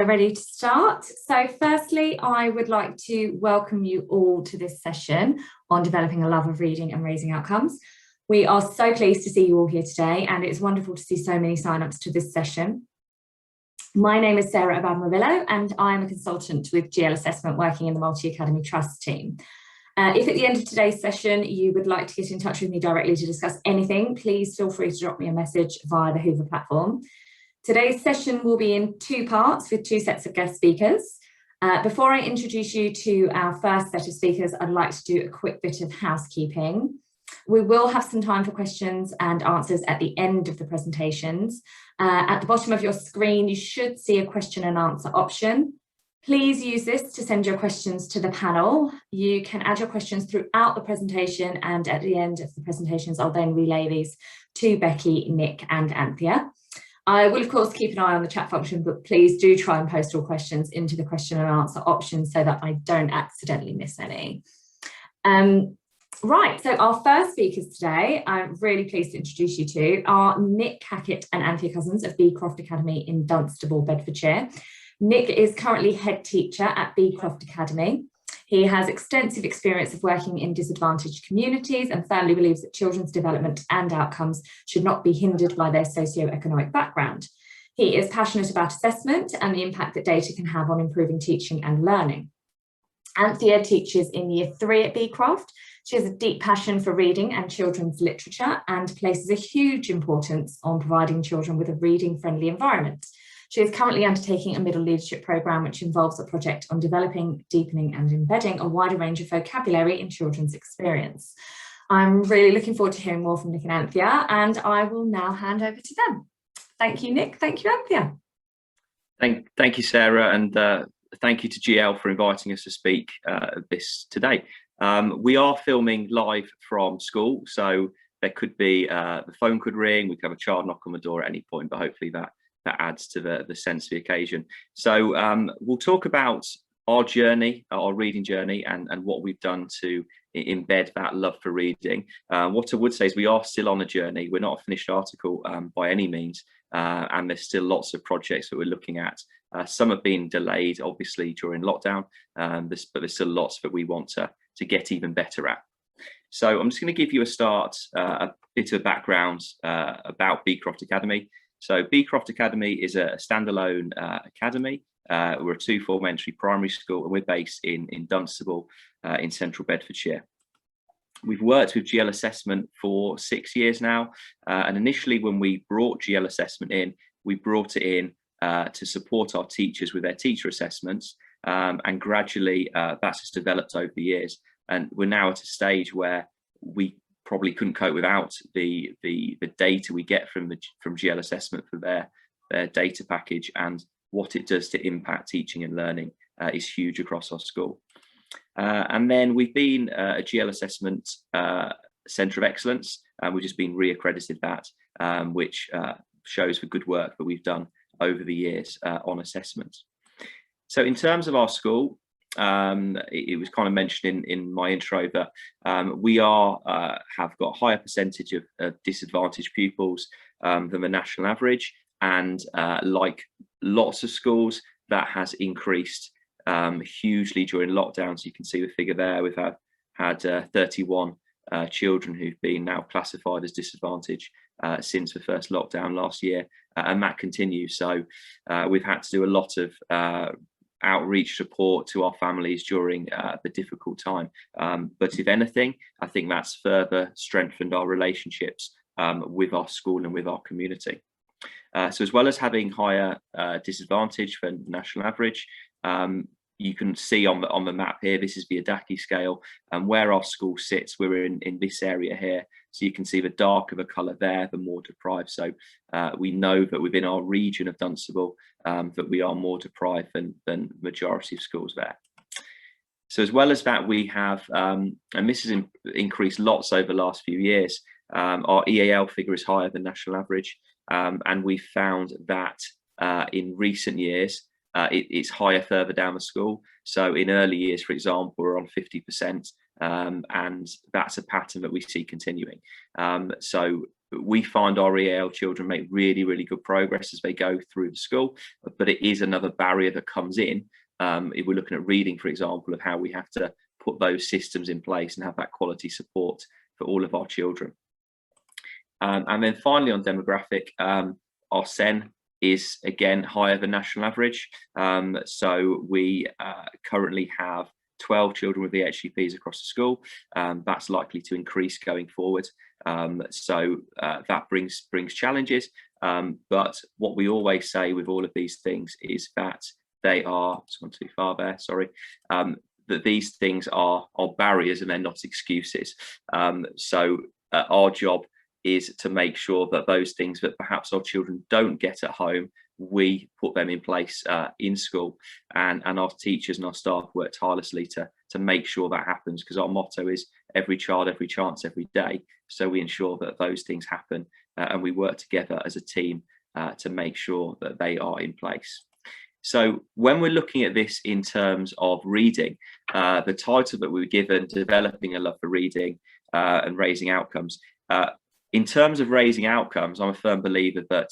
Ready to start. So firstly, I would like to welcome you all to this session on developing a love of reading and raising outcomes. We are so pleased to see you all here today, and it's wonderful to see so many sign-ups to this session. My name is Sarah Abad-Movillo, and I'm a consultant with GL Assessment working in the Multi-Academy Trust team. If at the end of today's session you would like to get in touch with me directly to discuss anything, please feel free to drop me a message via the Hoover platform. Today's session will be in two parts with two sets of guest speakers. Before I introduce you to our first set of speakers, I'd like to do a quick bit of housekeeping. We will have some time for questions and answers at the end of the presentations. At the bottom of your screen, you should see a question and answer option. Please use this to send your questions to the panel. You can add your questions throughout the presentation, and at the end of the presentations, I'll then relay these to Becky, Nick, and Anthea. I will, of course, keep an eye on the chat function, but please do try and post all questions into the question and answer option so that I don't accidentally miss any. Right, so our first speakers today, I'm really pleased to introduce you to, are Nick, Hackett and Anthea Cozens of Beecroft Academy in Dunstable, Bedfordshire. Nick is currently head teacher at Beecroft Academy. He has extensive experience of working in disadvantaged communities and firmly believes that children's development and outcomes should not be hindered by their socio-economic background. He is passionate about assessment and the impact that data can have on improving teaching and learning. Anthea teaches in Year 3 at Beecroft. She has a deep passion for reading and children's literature and places a huge importance on providing children with a reading-friendly environment. She is currently undertaking a middle leadership programme which involves a project on developing, deepening and embedding a wider range of vocabulary in children's experience. I'm really looking forward to hearing more from Nick and Anthea, and I will now hand over to them. Thank you, Nick. Thank you, Anthea. Thank you, Sarah, and thank you to GL for inviting us to speak this today. We are filming live from school, so there could be, the phone could ring, we could have a child knock on the door at any point, but hopefully that adds to the sense of the occasion. So we'll talk about our journey, our reading journey, and what we've done to embed that love for reading. What I would say is we are still on a journey. We're not a finished article by any means, and there's still lots of projects that we're looking at. Some have been delayed, obviously, during lockdown, but there's still lots that we want to get even better at. So I'm just going to give you a bit of background about Beecroft Academy. So Beecroft Academy is a standalone academy. We're a two-form entry primary school, and we're based in Dunstable in central Bedfordshire. We've worked with GL Assessment for 6 years now, and initially when we brought GL Assessment in, we brought it in to support our teachers with their teacher assessments, and gradually that's just developed over the years, and we're now at a stage where we probably couldn't cope without the data we get from GL Assessment for their data package, and what it does to impact teaching and learning is huge across our school. And then we've been a GL Assessment Centre of Excellence, and we've just been re-accredited that, which shows the good work that we've done over the years on assessment. So in terms of our school, it was kind of mentioned in my intro that we have got a higher percentage of disadvantaged pupils than the national average, and like lots of schools, that has increased hugely during lockdown. So you can see the figure there. We've had 31 children who've been now classified as disadvantaged since the first lockdown last year, and that continues. So we've had to do a lot of outreach support to our families during the difficult time, but if anything, I think that's further strengthened our relationships with our school and with our community. So as well as having higher disadvantage than the national average, you can see on the map here, this is the Adaki scale, and where our school sits, we're in this area here. So you can see the darker the colour there, the more deprived. So we know that within our region of Dunstable, that we are more deprived than the majority of schools there. So as well as that, we have, and this has increased lots over the last few years, our EAL figure is higher than national average, and we found that in recent years, it's higher further down the school. So in early years, for example, we're on 50%, and that's a pattern that we see continuing. So we find our EAL children make really, really good progress as they go through the school, but it is another barrier that comes in. If we're looking at reading, for example, of how we have to put those systems in place and have that quality support for all of our children. And then finally on demographic, our SEN is again higher than national average. So we currently have 12 children with EHCPs across the school. That's likely to increase going forward. So that brings challenges. But what we always say with all of these things is that they are, it's gone too far there, sorry, that these things are barriers and they're not excuses. So our job is to make sure that those things that perhaps our children don't get at home, we put them in place in school, and our teachers and our staff work tirelessly to make sure that happens, because our motto is every child, every chance, every day. So we ensure that those things happen, and we work together as a team to make sure that they are in place. So when we're looking at this in terms of reading, the title that we were given, Developing a Love for Reading and Raising Outcomes. In terms of raising outcomes, I'm a firm believer that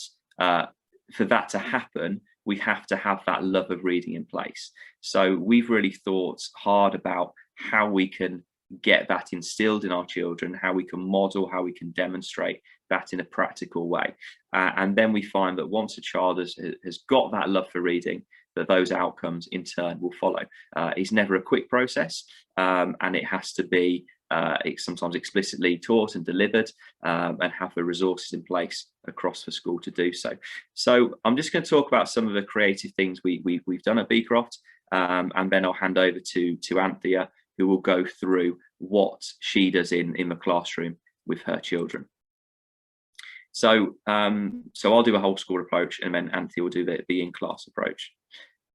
for that to happen, we have to have that love of reading in place. So we've really thought hard about how we can get that instilled in our children, how we can model, how we can demonstrate that in a practical way. And then we find that once a child has got that love for reading, that those outcomes in turn will follow. It's never a quick process, and it has to be sometimes explicitly taught and delivered, and have the resources in place across the school to do so. So I'm just going to talk about some of the creative things we've done at Beecroft, and then I'll hand over to Anthea, who will go through what she does in the classroom with her children. So I'll do a whole school approach, and then Anthea will do the in-class approach.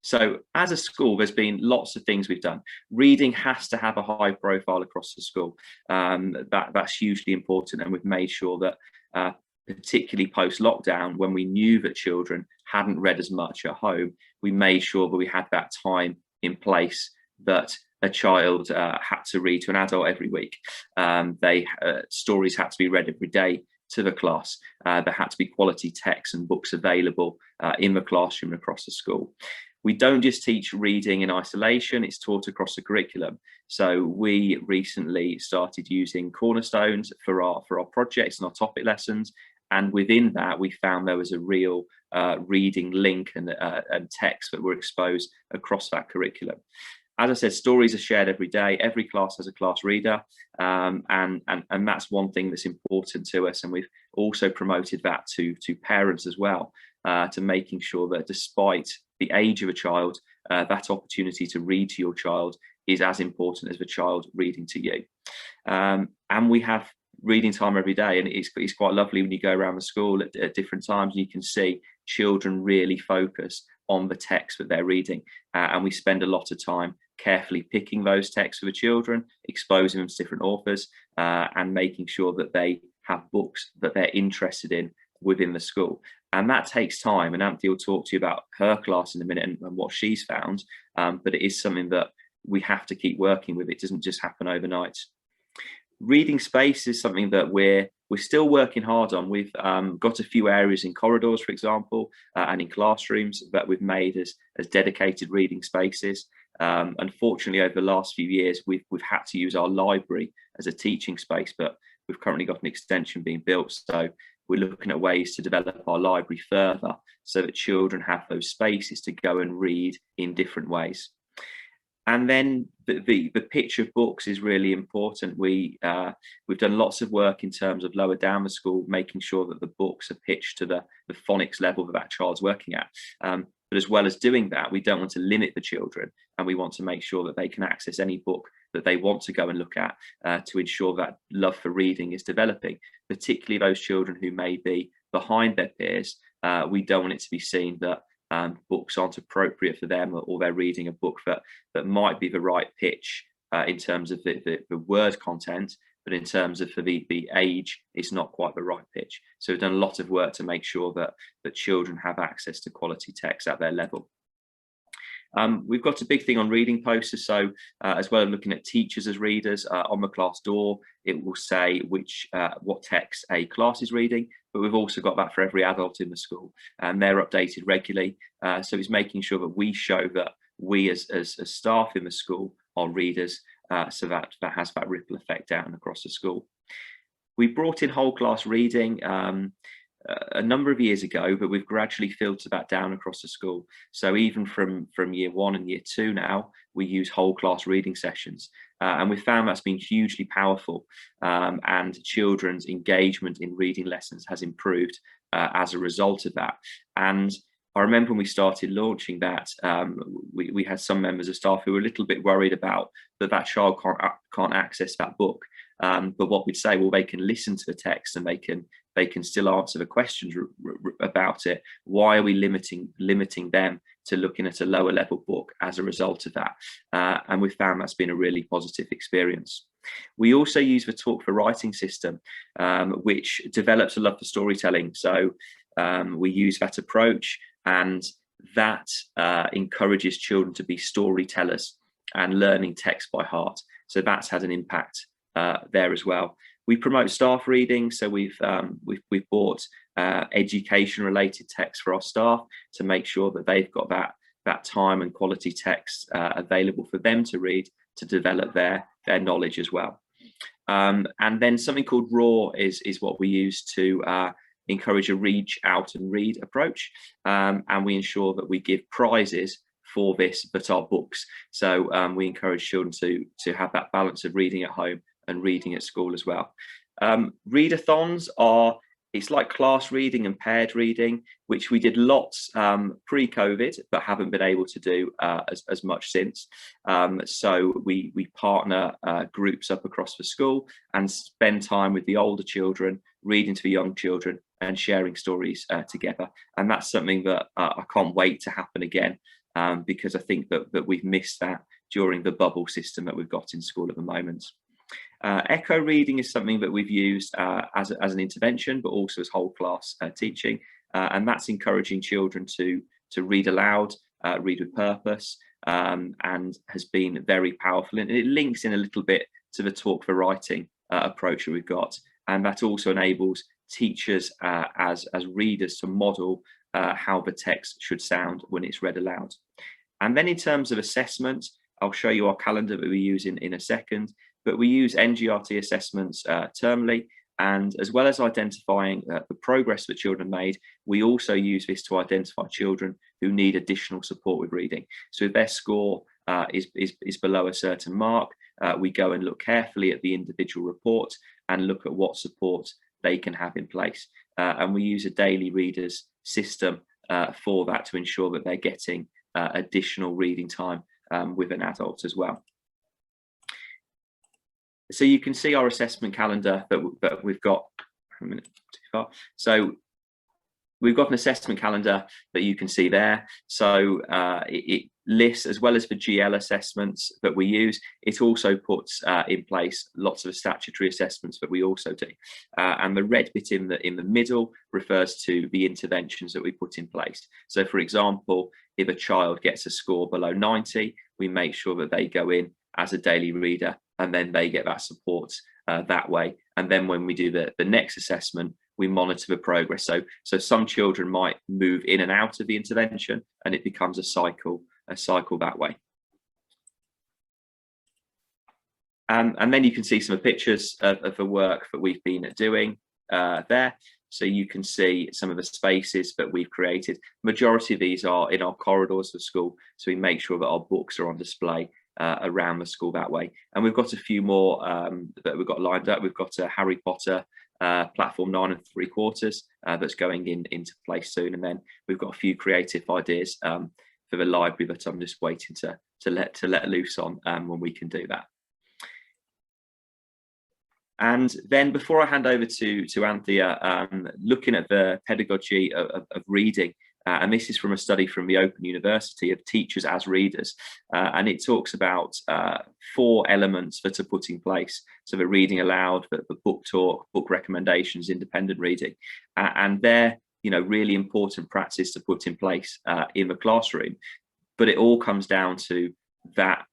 So as a school, there's been lots of things we've done. Reading has to have a high profile across the school. That's hugely important, and we've made sure that particularly post-lockdown, when we knew that children hadn't read as much at home, we made sure that we had that time in place that a child had to read to an adult every week. Stories had to be read every day to the class. There had to be quality texts and books available in the classroom and across the school. We don't just teach reading in isolation, it's taught across the curriculum. So we recently started using cornerstones for our projects and our topic lessons. And within that, we found there was a real reading link and text that were exposed across that curriculum. As I said, stories are shared every day. Every class has a class reader, and that's one thing that's important to us. And we've also promoted that to parents as well, to making sure that despite the age of a child, that opportunity to read to your child is as important as the child reading to you. And we have reading time every day, and it's quite lovely when you go around the school at different times and you can see children really focus on the text that they're reading, and we spend a lot of time carefully picking those texts for the children, exposing them to different authors, and making sure that they have books that they're interested in within the school. And that takes time, and Anthea will talk to you about her class in a minute and what she's found, but it is something that we have to keep working with. It doesn't just happen overnight. Reading space is something that we're still working hard on. We've got a few areas in corridors, for example, and in classrooms that we've made as dedicated reading spaces. Unfortunately, over the last few years, we've had to use our library as a teaching space, but we've currently got an extension being built. So we're looking at ways to develop our library further so that children have those spaces to go and read in different ways. And then the pitch of books is really important. We've done lots of work in terms of lower down the school, making sure that the books are pitched to the phonics level that child's working at. But as well as doing that, we don't want to limit the children, and we want to make sure that they can access any book that they want to go and look at, to ensure that love for reading is developing, particularly those children who may be behind their peers. We don't want it to be seen that books aren't appropriate for them, or they're reading a book that might be the right pitch in terms of the word content, but in terms of for the age, it's not quite the right pitch. So we've done a lot of work to make sure that children have access to quality text at their level. We've got a big thing on reading posters, so as well as looking at teachers as readers, on the class door it will say what text a class is reading, but we've also got that for every adult in the school, and they're updated regularly. So it's making sure that we show that we as staff in the school are readers, so that has that ripple effect down across the school. We brought in whole class reading a number of years ago, but we've gradually filtered that down across the school. So even from year 1 and year 2 now, we use whole class reading sessions, and we found that's been hugely powerful, and children's engagement in reading lessons has improved as a result of that. And I remember when we started launching that, we had some members of staff who were a little bit worried about that child can't access that book. But what we'd say, well, they can listen to the text and they can still answer the questions about it. Why are we limiting them to looking at a lower level book as a result of that? And we found that's been a really positive experience. We also use the Talk for Writing system, which develops a love for storytelling. So we use that approach, and that encourages children to be storytellers and learning text by heart. So that's had an impact there as well. We promote staff reading, so we've bought education related text for our staff to make sure that they've got that time and quality text available for them to read, to develop their knowledge as well. And then something called RAW is what we use to encourage a reach out and read approach, and we ensure that we give prizes for this that are books. So we encourage children to have that balance of reading at home and reading at school as well. Readathons it's like class reading and paired reading, which we did lots pre-COVID, but haven't been able to do as much since. So we partner groups up across the school and spend time with the older children, reading to the young children and sharing stories together. And that's something that I can't wait to happen again, because I think that we've missed that during the bubble system that we've got in school at the moment. Echo reading is something that we've used as an intervention, but also as whole class teaching, and that's encouraging children to read aloud, read with purpose, and has been very powerful. And it links in a little bit to the Talk for Writing approach that we've got, and that also enables teachers as readers to model how the text should sound when it's read aloud. And then in terms of assessment, I'll show you our calendar that we use in a second. But we use NGRT assessments termly, and as well as identifying the progress that children made, we also use this to identify children who need additional support with reading. So if their score is below a certain mark, we go and look carefully at the individual report and look at what support they can have in place. And we use a daily readers system for that to ensure that they're getting additional reading time with an adult as well. So you can see our assessment calendar that we've got. A minute too far. So we've got an assessment calendar that you can see there. So it lists, as well as the GL assessments that we use, it also puts in place lots of statutory assessments that we also do. And the red bit in the middle refers to the interventions that we put in place. So for example, if a child gets a score below 90, we make sure that they go in as a daily reader, and then they get that support that way. And then when we do the next assessment, we monitor the progress. So some children might move in and out of the intervention, and it becomes a cycle that way. And then you can see some pictures of the work that we've been doing there. So you can see some of the spaces that we've created. Majority of these are in our corridors of school, so we make sure that our books are on display around the school that way. And we've got a few more that we've got lined up. We've got a Harry Potter platform 9 3/4 that's going into place soon, and then we've got a few creative ideas for the library that I'm just waiting to let loose on when we can do that. And then before I hand over to Anthea, looking at the pedagogy of reading, and this is from a study from the Open University of teachers as readers, and it talks about 4 elements that are put in place. So the reading aloud, the book talk, book recommendations, independent reading, and they're really important practice to put in place in the classroom. but it all comes down to that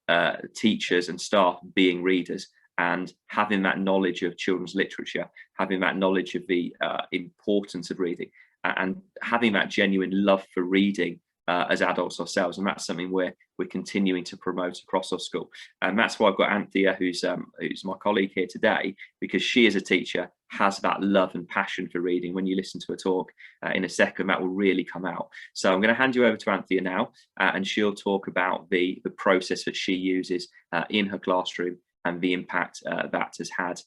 teachers and staff being readers and having that knowledge of children's literature, having that knowledge of the importance of reading, and having that genuine love for reading as adults ourselves. And that's something we're continuing to promote across our school. And that's why I've got Anthea, who's my colleague here today, because she as a teacher has that love and passion for reading. When you listen to her talk in a second, that will really come out. So I'm going to hand you over to Anthea now, and she'll talk about the process that she uses in her classroom and the impact that has had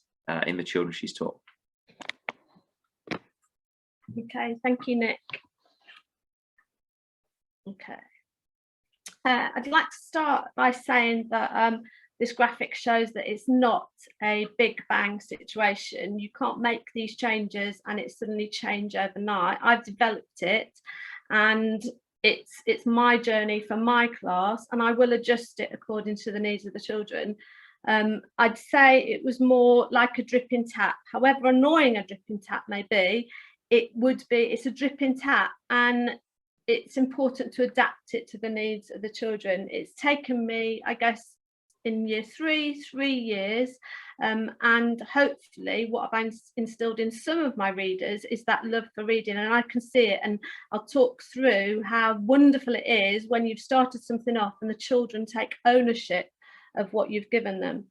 in the children she's taught. Okay, thank you, Nick. Okay, I'd like to start by saying that this graphic shows that it's not a big bang situation. You can't make these changes and it suddenly change overnight. I've developed it, and it's my journey for my class, and I will adjust it according to the needs of the children. I'd say it was more like a dripping tap. However annoying a dripping tap may be, it's a dripping tap, and it's important to adapt it to the needs of the children. It's taken me, I guess, in year 3 years, and hopefully what I've instilled in some of my readers is that love for reading, and I can see it, and I'll talk through how wonderful it is when you've started something off and the children take ownership of what you've given them.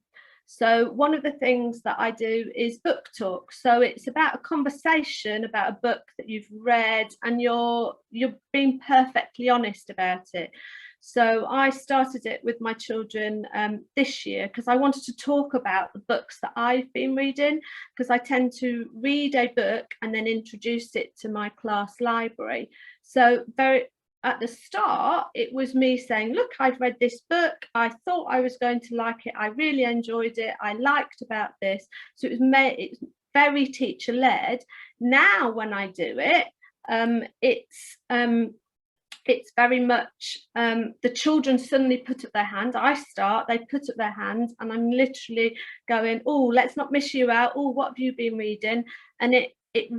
So one of the things that I do is book talk. So it's about a conversation about a book that you've read, and you're being perfectly honest about it. So I started it with my children this year because I wanted to talk about the books that I've been reading, because I tend to read a book and then introduce it to my class library. So at the start, it was me saying, look, I've read this book. I thought I was going to like it. I really enjoyed it. I liked about this. So it's very teacher led. Now, when I do it, it's very much the children suddenly put up their hand. They put up their hands, and I'm literally going, oh, let's not miss you out. Oh, what have you been reading? And it's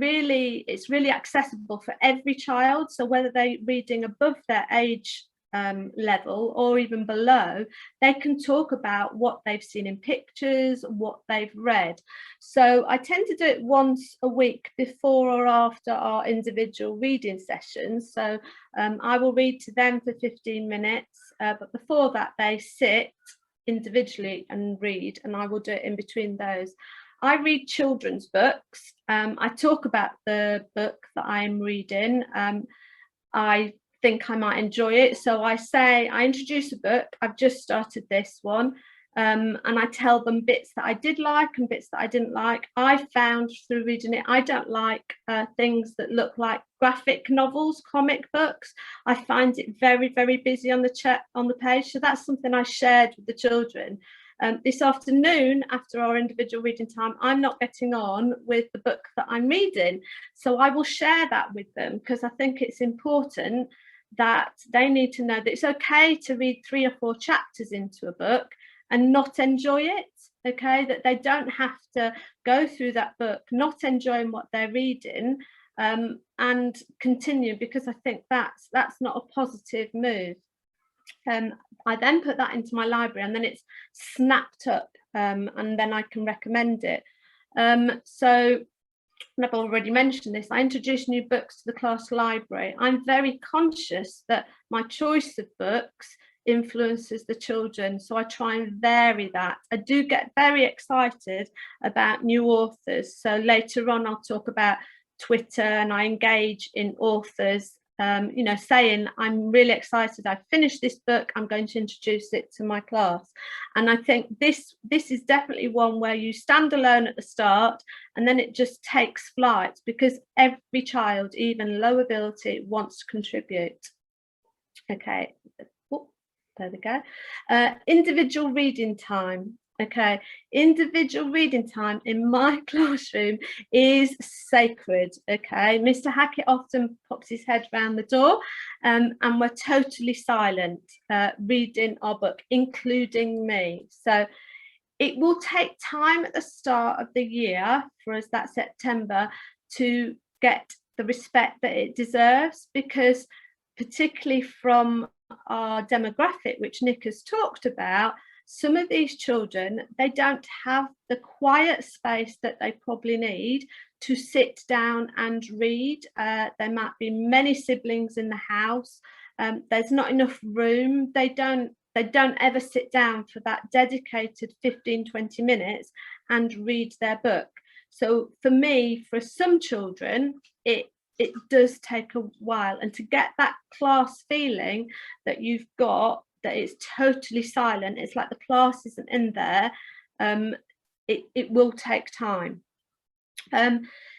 really accessible for every child. So whether they're reading above their age level or even below, they can talk about what they've seen in pictures, what they've read. So I tend to do it once a week before or after our individual reading sessions. So I will read to them for 15 minutes, but before that they sit individually and read, and I will do it in between those. I read children's books. I talk about the book that I'm reading. I think I might enjoy it. So I introduce a book. I've just started this one. And I tell them bits that I did like and bits that I didn't like. I found through reading it, I don't like things that look like graphic novels, comic books. I find it very, very busy on the page. So that's something I shared with the children. This afternoon, after our individual reading time, I'm not getting on with the book that I'm reading. So I will share that with them, because I think it's important that they need to know that it's okay to read 3 or 4 chapters into a book and not enjoy it. Okay, that they don't have to go through that book not enjoying what they're reading and continue, because I think that's not a positive move. I then put that into my library, and then it's snapped up, and then I can recommend it. So I've already mentioned this, I introduce new books to the class library. I'm very conscious that my choice of books influences the children, so I try and vary that. I do get very excited about new authors, so later on I'll talk about Twitter, and I engage in authors, saying I'm really excited, I've finished this book, I'm going to introduce it to my class. And I think this is definitely one where you stand alone at the start, and then it just takes flight, because every child, even low ability, wants to contribute. Okay, there we go. Individual reading time. Okay, individual reading time in my classroom is sacred. Okay, Mr. Hackett often pops his head round the door, and we're totally silent reading our book, including me. So it will take time at the start of the year for us, that September, to get the respect that it deserves, because particularly from our demographic, which Nick has talked about, some of these children, they don't have the quiet space that they probably need to sit down and read. There might be many siblings in the house. There's not enough room. They don't ever sit down for that dedicated 15-20 minutes and read their book. So for me, for some children, it does take a while, and to get that class feeling that you've got, that it's totally silent, it's like the class isn't in there, it will take time.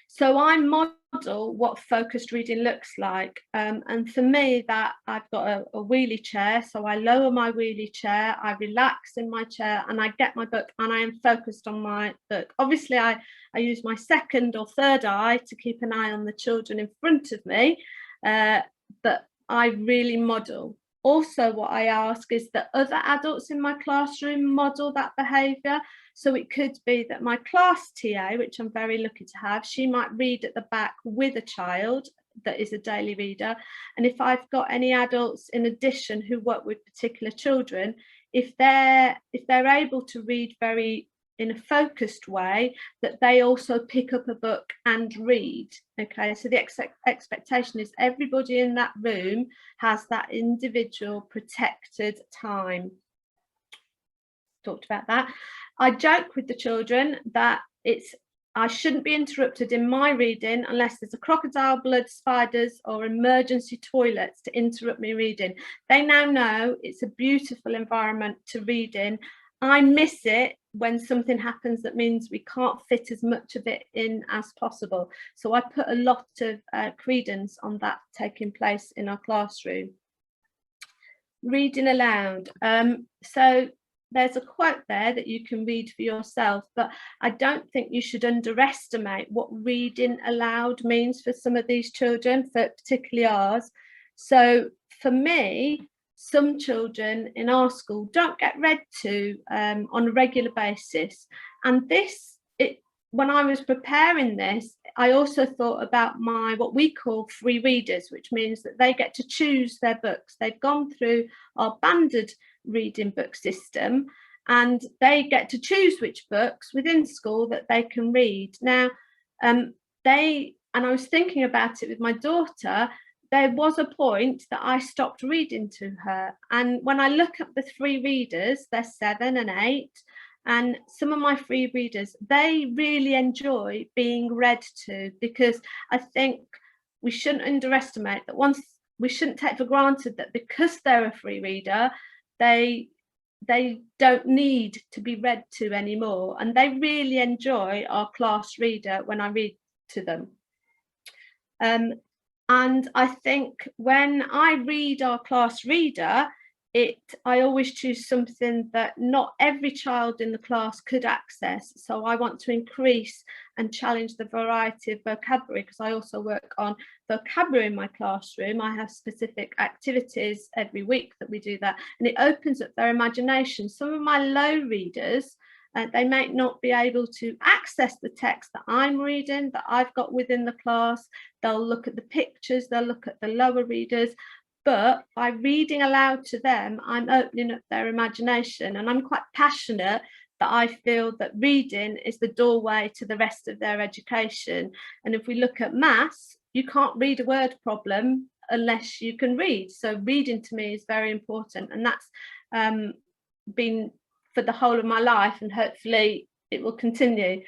So I model what focused reading looks like, and for me, that I've got a wheelie chair, so I lower my wheelie chair, I relax in my chair, and I get my book, and I am focused on my book. Obviously I use my second or third eye to keep an eye on the children in front of me, but I really model. Also, what I ask is that other adults in my classroom model that behaviour. So it could be that my class TA, which I'm very lucky to have, she might read at the back with a child that is a daily reader. And if I've got any adults in addition who work with particular children, if they're able to read very in a focused way, that they also pick up a book and read. Okay, so the expectation is everybody in that room has that individual protected time. Talked about that. I joke with the children that I shouldn't be interrupted in my reading unless there's a crocodile, blood, spiders, or emergency toilets to interrupt me reading. They now know it's a beautiful environment to read in. I miss it when something happens that means we can't fit as much of it in as possible. So I put a lot of credence on that taking place in our classroom. Reading aloud. So there's a quote there that you can read for yourself, but I don't think you should underestimate what reading aloud means for some of these children, for particularly ours. So for me, some children in our school don't get read to on a regular basis. And when I was preparing this, I also thought about what we call free readers, which means that they get to choose their books. They've gone through our banded reading book system, and they get to choose which books within school that they can read. Now, and I was thinking about it with my daughter. There was a point that I stopped reading to her, and when I look at the free readers, they're 7 and 8, and some of my free readers, they really enjoy being read to, because I think we shouldn't underestimate that. We shouldn't take for granted that because they're a free reader, they don't need to be read to anymore, and they really enjoy our class reader when I read to them. And I think when I read our class reader, I always choose something that not every child in the class could access. So I want to increase and challenge the variety of vocabulary, because I also work on vocabulary in my classroom. I have specific activities every week that we do that, and it opens up their imagination. Some of my low readers, they might not be able to access the text that I'm reading, that I've got within the class. They'll look at the pictures, they'll look at the lower readers, but by reading aloud to them, I'm opening up their imagination. And I'm quite passionate that I feel that reading is the doorway to the rest of their education. And if we look at maths, you can't read a word problem unless you can read. So reading to me is very important, and that's been for the whole of my life, and hopefully it will continue.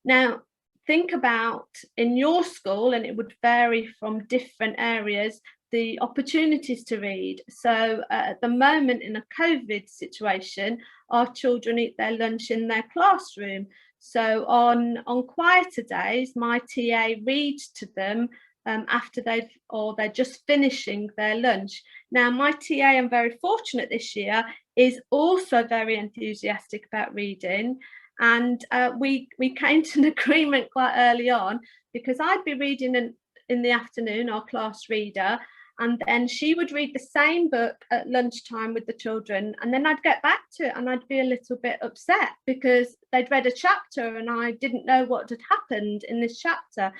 Now, think about in your school, and it would vary from different areas, the opportunities to read. So at the moment in a COVID situation, our children eat their lunch in their classroom. So on quieter days, my TA reads to them after they're just finishing their lunch. Now, my TA, I'm very fortunate this year, is also very enthusiastic about reading, and we came to an agreement quite early on, because I'd be reading in the afternoon, our class reader, and then she would read the same book at lunchtime with the children, and then I'd get back to it and I'd be a little bit upset because they'd read a chapter and I didn't know what had happened in this chapter.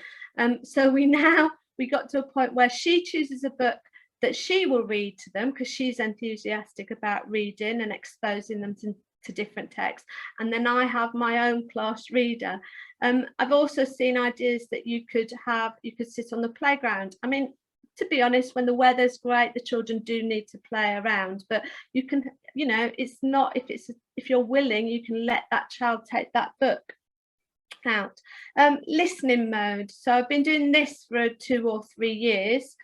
So we got to a point where she chooses a book that she will read to them because she's enthusiastic about reading and exposing them to different texts. And then I have my own class reader. I've also seen ideas that you could sit on the playground. I mean, to be honest, when the weather's great, the children do need to play around, but you can, you know, it's not, if you're willing, you can let that child take that book out. Listening mode. So I've been doing this for 2 or 3 years.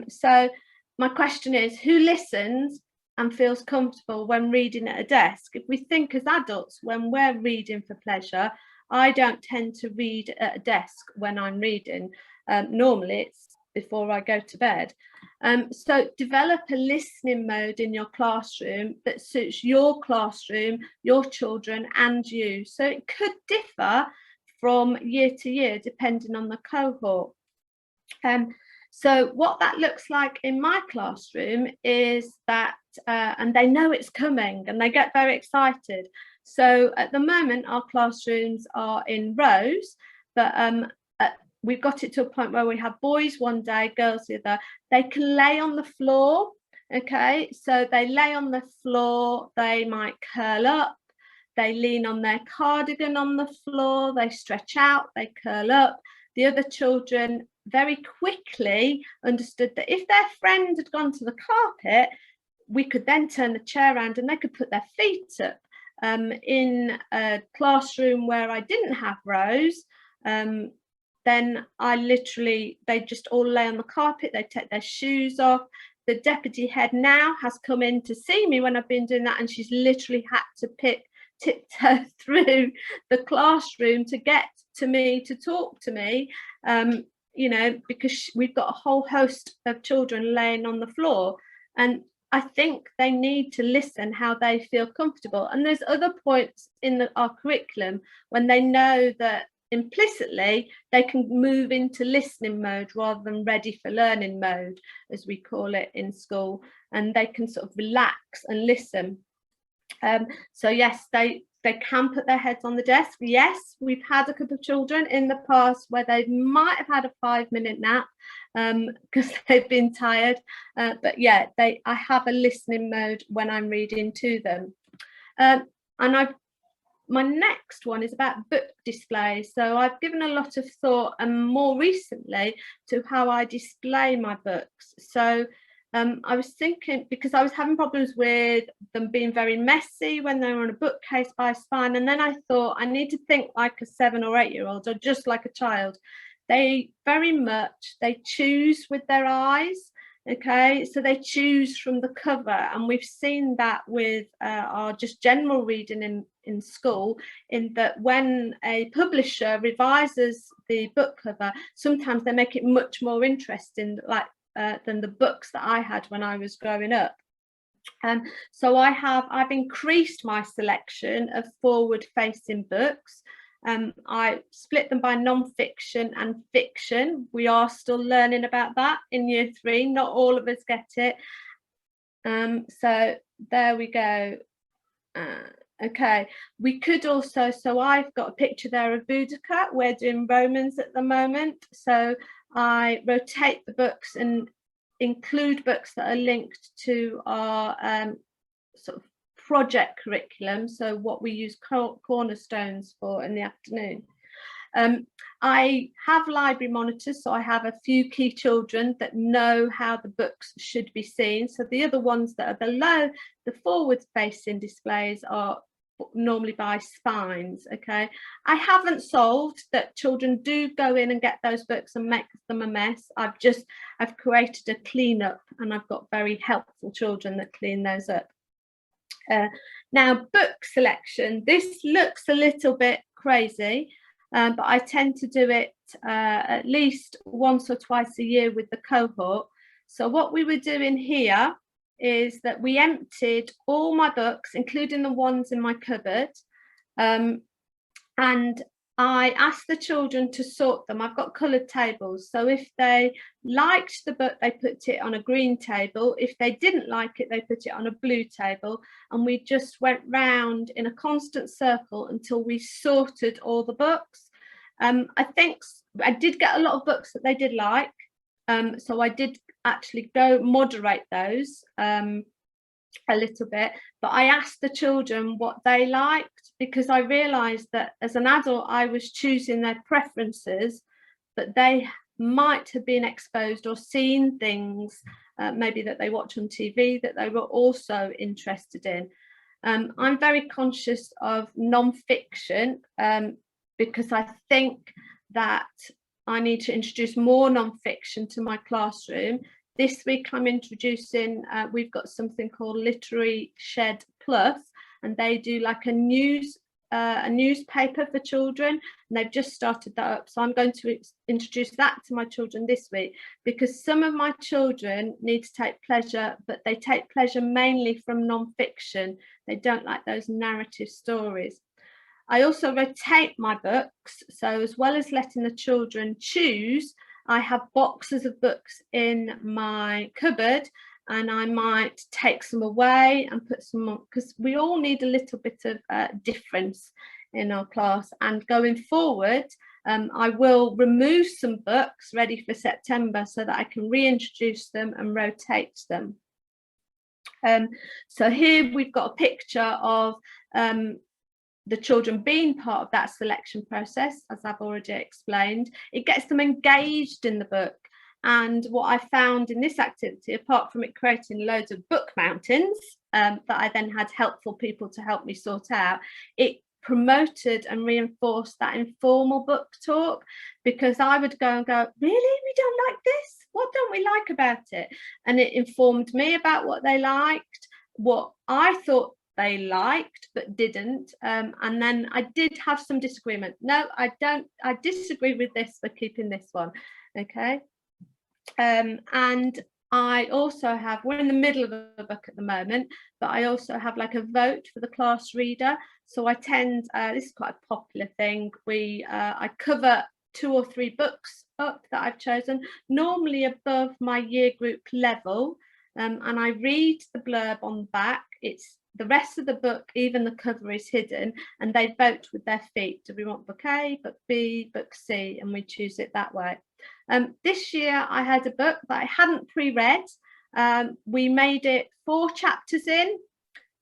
So my question is, who listens and feels comfortable when reading at a desk? If we think as adults, when we're reading for pleasure, I don't tend to read at a desk when I'm reading. Normally it's before I go to bed. So develop a listening mode in your classroom that suits your classroom, your children and you. So it could differ from year to year depending on the cohort. So what that looks like in my classroom is that, and they know it's coming and they get very excited. So at the moment, our classrooms are in rows, but we've got it to a point where we have boys one day, girls the other. They can lay on the floor, okay? So they lay on the floor, they might curl up, they lean on their cardigan on the floor, they stretch out, they curl up. The other children very quickly understood that if their friend had gone to the carpet, we could then turn the chair around and they could put their feet up. In a classroom where I didn't have rows, then they just all lay on the carpet, they take their shoes off. The deputy head now has come in to see me when I've been doing that, and she's literally had to tiptoe through the classroom to get to me, to talk to me, you know, because we've got a whole host of children laying on the floor. And I think they need to listen how they feel comfortable. And there's other points in our curriculum when they know that implicitly they can move into listening mode rather than ready for learning mode, as we call it in school, and they can sort of relax and listen. So yes, they can put their heads on the desk. Yes, we've had a couple of children in the past where they might have had a 5-minute nap because they've been tired, but yeah, I have a listening mode when I'm reading to them. And my next one is about book displays. So I've given a lot of thought, and more recently, to how I display my books. So I was thinking, because I was having problems with them being very messy when they were on a bookcase by spine, and then I thought I need to think like a 7 or 8-year-old, or just like a child. They choose with their eyes. Okay, so they choose from the cover, and we've seen that with our just general reading in school, in that when a publisher revises the book cover, sometimes they make it much more interesting, like than the books that I had when I was growing up. So I've increased my selection of forward-facing books. I split them by non-fiction and fiction. We are still learning about that in year 3. Not all of us get it. So there we go. Okay, we could also, so I've got a picture there of Boudica. We're doing Romans at the moment. So I rotate the books and include books that are linked to our sort of project curriculum, so what we use cornerstones for in the afternoon. I have library monitors, so I have a few key children that know how the books should be seen. So the other ones that are below the forward-facing displays are normally by spines. Okay, I haven't solved that children do go in and get those books and make them a mess. I've created a cleanup, and I've got very helpful children that clean those up. Now, book selection, this looks a little bit crazy, but I tend to do it at least once or twice a year with the cohort. So what we were doing here is that we emptied all my books, including the ones in my cupboard, and I asked the children to sort them. I've got coloured tables, so if they liked the book, they put it on a green table. If they didn't like it, they put it on a blue table, and we just went round in a constant circle until we sorted all the books. I think I did get a lot of books that they did like, so I did actually go moderate those a little bit, but I asked the children what they liked, because I realized that as an adult I was choosing their preferences, but they might have been exposed or seen things maybe that they watch on TV that they were also interested in. I'm very conscious of non-fiction because I think that I need to introduce more non-fiction to my classroom. This week I'm introducing, we've got something called Literary Shed Plus, and they do like a newspaper for children, and they've just started that up. So I'm going to introduce that to my children this week, because some of my children need to take pleasure, but they take pleasure mainly from non-fiction. They don't like those narrative stories. I also rotate my books, so as well as letting the children choose, I have boxes of books in my cupboard, and I might take some away and put some on, because we all need a little bit of difference in our class. And going forward, I will remove some books ready for September so that I can reintroduce them and rotate them. So here we've got a picture of the children being part of that selection process, as I've already explained. It gets them engaged in the book. And what I found in this activity, apart from it creating loads of book mountains that I then had helpful people to help me sort out, it promoted and reinforced that informal book talk, because I would go and go, really, we don't like this? What don't we like about it? And it informed me about what they liked, what I thought they liked but didn't, and then I did have some disagreement. No, I disagree with this, we're keeping this one. Okay. And I also have, we're in the middle of a book at the moment, but I also have like a vote for the class reader. So I tend, this is quite a popular thing, I cover 2 or 3 books up that I've chosen, normally above my year group level, and I read the blurb on the back. It's the rest of the book, even the cover is hidden, and they vote with their feet. Do we want book A, book B, book C? And we choose it that way. This year I had a book that I hadn't pre-read. We made it 4 chapters in,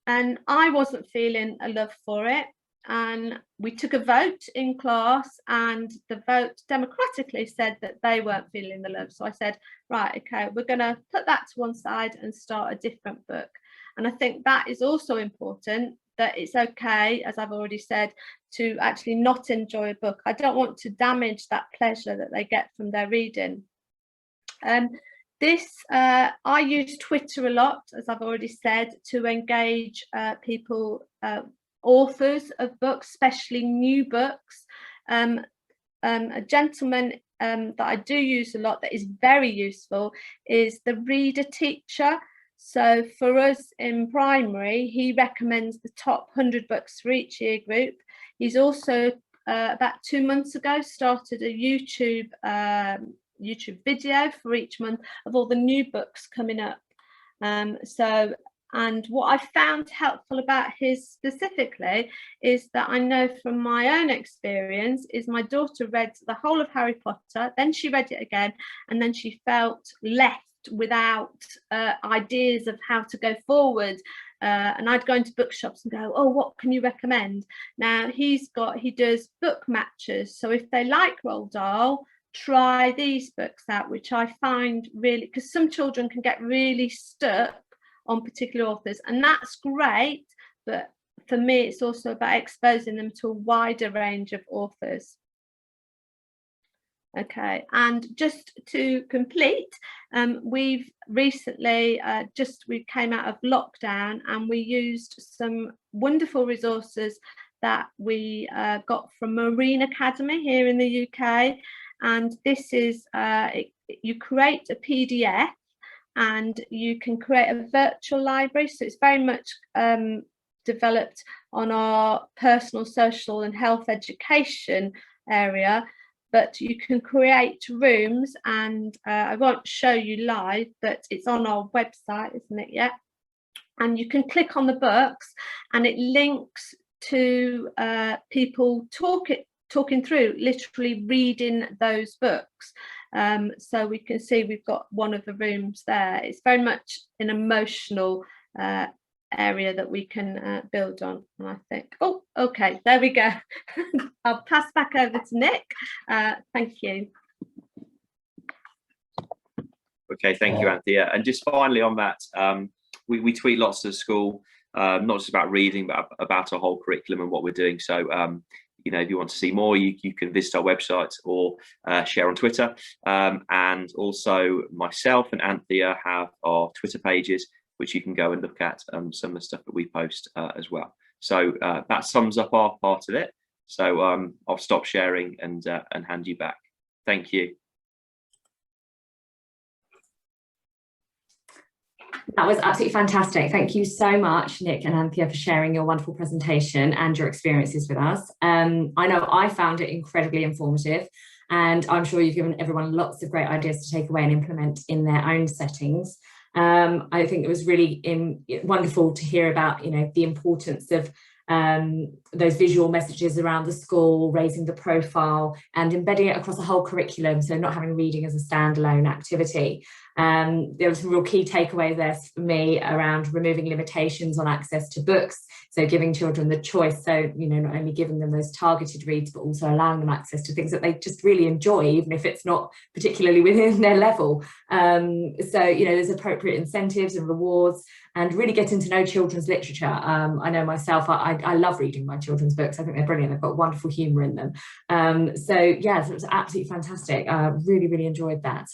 and I wasn't feeling a love for it. And we took a vote in class, and the vote democratically said that they weren't feeling the love. So I said, right, okay, we're going to put that to one side and start a different book. And I think that is also important, that it's okay, as I've already said, to actually not enjoy a book. I don't want to damage that pleasure that they get from their reading. I use Twitter a lot, as I've already said, to engage people, authors of books, especially new books. A gentleman that I do use a lot that is very useful is the reader teacher. So for us in primary, he recommends the top 100 books for each year group. He's also about 2 months ago started a YouTube video for each month of all the new books coming up. And what I found helpful about his specifically is that I know from my own experience is my daughter read the whole of Harry Potter, then she read it again, and then she felt left without ideas of how to go forward. And I'd go into bookshops and go, oh, what can you recommend? Now he does book matches. So if they like Roald Dahl, try these books out, which I find really, because some children can get really stuck on particular authors, and that's great, but for me it's also about exposing them to a wider range of authors. Okay, and just to complete, we've recently we came out of lockdown, and we used some wonderful resources that we got from Marine Academy here in the UK, and this is you create a PDF and you can create a virtual library. So it's very much developed on our personal, social and health education area, but you can create rooms, and I won't show you live, but it's on our website, isn't it? Yeah. And you can click on the books and it links to people talking through, literally reading those books. So we can see we've got one of the rooms there. It's very much an emotional area that we can build on. And I think, oh, okay, there we go. I'll pass back over to Nick. Thank you. Okay, thank you, Anthea. And just finally on that, we tweet lots to school, not just about reading, but about our whole curriculum and what we're doing. So, you know, if you want to see more, you can visit our website or share on Twitter. And also myself and Anthea have our Twitter pages, which you can go and look at some of the stuff that we post as well. So that sums up our part of it. So I'll stop sharing and hand you back. Thank you. That was absolutely fantastic. Thank you so much, Nick and Anthea, for sharing your wonderful presentation and your experiences with us. I know I found it incredibly informative, and I'm sure you've given everyone lots of great ideas to take away and implement in their own settings. I think it was really wonderful to hear about, you know, the importance of those visual messages around the school, raising the profile and embedding it across the whole curriculum, so not having reading as a standalone activity. There were some real key takeaways there for me around removing limitations on access to books, so giving children the choice, so, you know, not only giving them those targeted reads, but also allowing them access to things that they just really enjoy, even if it's not particularly within their level. So, you know, there's appropriate incentives and rewards, and really getting to know children's literature. I know myself, I love reading my children's books. I think they're brilliant. They've got wonderful humour in them. So yeah, so it was absolutely fantastic. Really, really enjoyed that.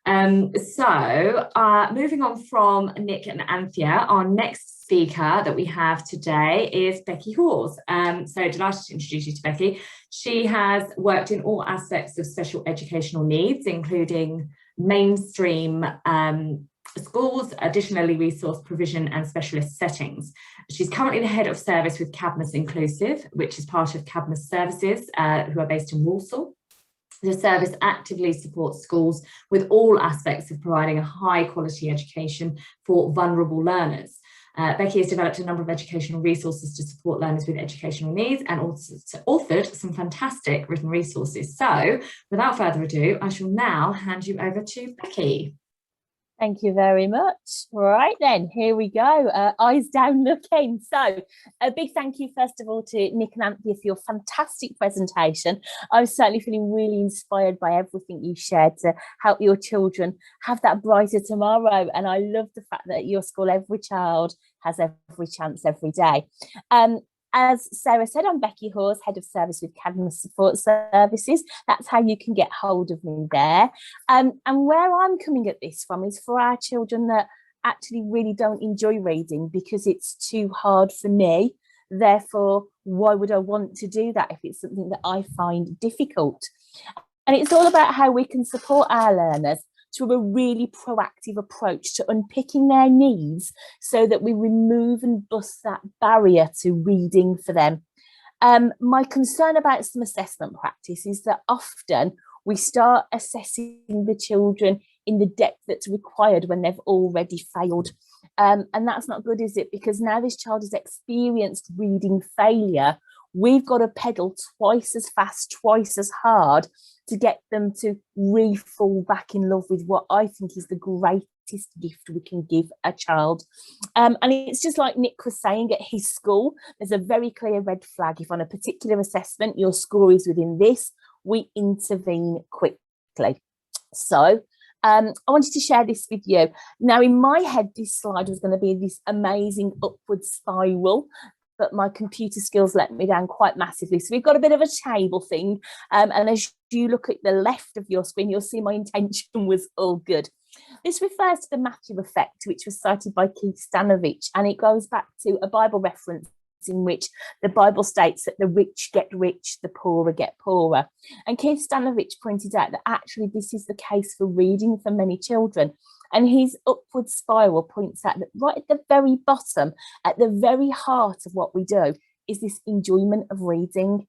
So moving on from Nick and Anthea, our next speaker that we have today is Becky Hawes. So delighted to introduce you to Becky. She has worked in all aspects of special educational needs, including mainstream schools, additionally resource provision and specialist settings. She's currently the head of service with Cadmus Inclusive, which is part of Cadmus Services, who are based in Walsall. The service actively supports schools with all aspects of providing a high quality education for vulnerable learners. Becky has developed a number of educational resources to support learners with educational needs, and also authored some fantastic written resources. So without further ado, I shall now hand you over to Becky. Thank you very much. All right, then, here we go. Eyes down looking. So a big thank you, first of all, to Nick and Anthea for your fantastic presentation. I was certainly feeling really inspired by everything you shared to help your children have that brighter tomorrow. And I love the fact that at your school, every child has every chance every day. As Sarah said, I'm Becky Hall, Head of Service with Cadmus Support Services. That's how you can get hold of me there. And where I'm coming at this from is for our children that actually really don't enjoy reading because it's too hard for me. Therefore, why would I want to do that if it's something that I find difficult? And it's all about how we can support our learners through a really proactive approach to unpicking their needs so that we remove and bust that barrier to reading for them. My concern about some assessment practice is that often we start assessing the children in the depth that's required when they've already failed. And that's not good, is it? Because now this child has experienced reading failure, we've got to pedal twice as fast, twice as hard to get them to re-fall back in love with what I think is the greatest gift we can give a child. And it's just like Nick was saying, at his school, there's a very clear red flag. If on a particular assessment your score is within this, we intervene quickly. So I wanted to share this with you. Now, in my head, this slide was going to be this amazing upward spiral, but my computer skills let me down quite massively. So we've got a bit of a table thing. And as you look at the left of your screen, you'll see my intention was all good. This refers to the Matthew effect, which was cited by Keith Stanovich, and it goes back to a Bible reference in which the Bible states that the rich get rich, the poorer get poorer. And Keith Stanovich pointed out that actually this is the case for reading for many children. And his upward spiral points out that right at the very bottom, at the very heart of what we do, is this enjoyment of reading.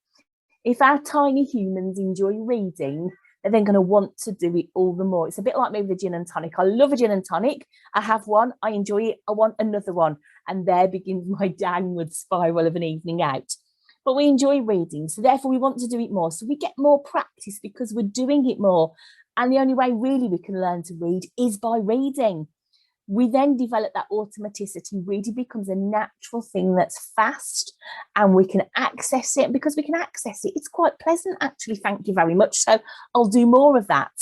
If our tiny humans enjoy reading, they're then going to want to do it all the more. It's a bit like me with a gin and tonic. I love a gin and tonic. I have one, I enjoy it, I want another one. And there begins my downward spiral of an evening out. But we enjoy reading, so therefore we want to do it more. So we get more practice because we're doing it more. And the only way really we can learn to read is by reading. We then develop that automaticity. Reading becomes a natural thing that's fast and we can access it. And because we can access it, it's quite pleasant, actually. Thank you very much. So I'll do more of that.